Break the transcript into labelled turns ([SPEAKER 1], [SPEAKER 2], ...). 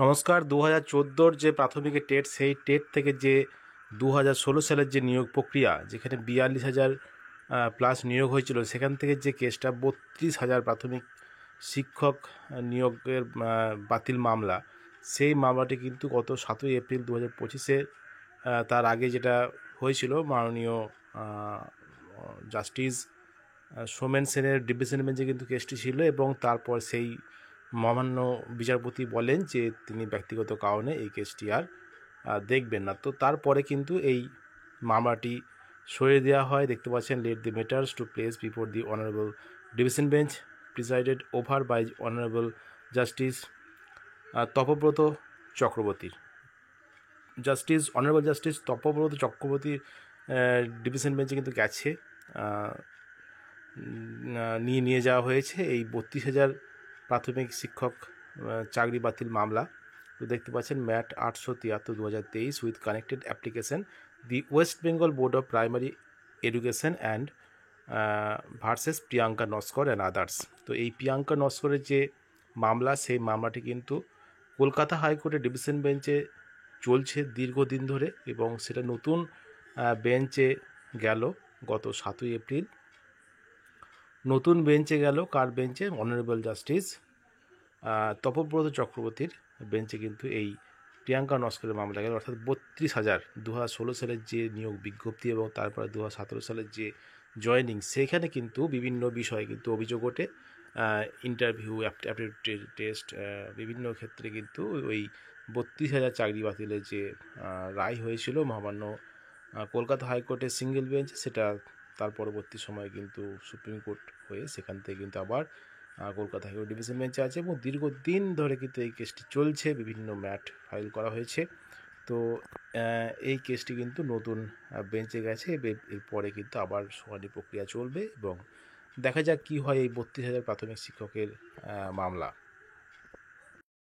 [SPEAKER 1] নমস্কার। 2014 যে প্রাথমিকের টেট, সেই টেট থেকে যে 2016 সালের যে নিয়োগ প্রক্রিয়া, যেখানে 42,000 প্লাস নিয়োগ হয়েছিল, সেখান থেকে যে কেসটা 32,000 প্রাথমিক শিক্ষক নিয়োগের বাতিল মামলা, সেই মামলাটি কিন্তু গত 7ই এপ্রিল 2025-এ, তার আগে যেটা হয়েছিল, মাননীয় জাস্টিস সোমেন সেনের ডিভিশন বেঞ্চে কিন্তু কেসটি ছিল, এবং তারপর সেই মহামান্য বিচারপতি বলেন যে তিনি ব্যক্তিগত কারণে এই কেসটি আর দেখবেন না। তো তারপরে কিন্তু এই মামলাটি সরিয়ে দেওয়া হয়। দেখতে পাচ্ছেন, let the matters to place before the honourable division bench presided over by honourable justice Tapabrata চক্রবর্তীর। অনারেবল জাস্টিস তপব্রত চক্রবর্তীর ডিভিশন বেঞ্চে কিন্তু গেছে, নিয়ে যাওয়া হয়েছে এই 32,000 প্রাথমিক শিক্ষক চাকরি বাতিল মামলা। তো দেখতে পাচ্ছেন, MAT 873/2023 with connected application the West Bengal board of primary education and versus Priyanka Naskar and others. তো এই প্রিয়াঙ্কা নস্করের যে মামলা, সেই মামলাটি কিন্তু কলকাতা হাইকোর্টের ডিভিশন বেঞ্চে চলছে দীর্ঘদিন ধরে, এবং সেটা নতুন বেঞ্চে গেল গত 7ই এপ্রিল। নতুন বেঞ্চে গেল কার বেঞ্চে? অনারেবল জাস্টিস তপব্রত চক্রবর্তীর বেঞ্চে কিন্তু এই প্রিয়াঙ্কা নস্করের মামলা গেল। অর্থাৎ 32,000 2016 সালের যে নিয়োগ বিজ্ঞপ্তি এবং তারপরে 2017 সালের যে জয়েনিং, সেখানে কিন্তু বিভিন্ন বিষয়ে কিন্তু অভিযোগ ওঠে। ইন্টারভিউ, অ্যাপটিটিউড টেস্ট, বিভিন্ন ক্ষেত্রে কিন্তু ওই 32,000 চাকরি বাতিলের যে রায় হয়েছিল মহামান্য কলকাতা হাইকোর্টের সিঙ্গেল বেঞ্চ, সেটা তার পরবর্তী সময়ে কিন্তু সুপ্রিম কোর্ট হয়ে সেখান থেকে কিন্তু আবার কলকাতা হাইকোর্ট ডিভিশন বেঞ্চে আছে, এবং দীর্ঘদিন ধরে কিন্তু এই কেসটি চলছে। বিভিন্ন ম্যাট ফাইল করা হয়েছে। তো এই কেসটি কিন্তু নতুন বেঞ্চে গেছে। এরপরে কিন্তু আবার শুনানি প্রক্রিয়া চলবে, এবং দেখা যাক কী হয় এই 32,000 প্রাথমিক শিক্ষকের মামলা।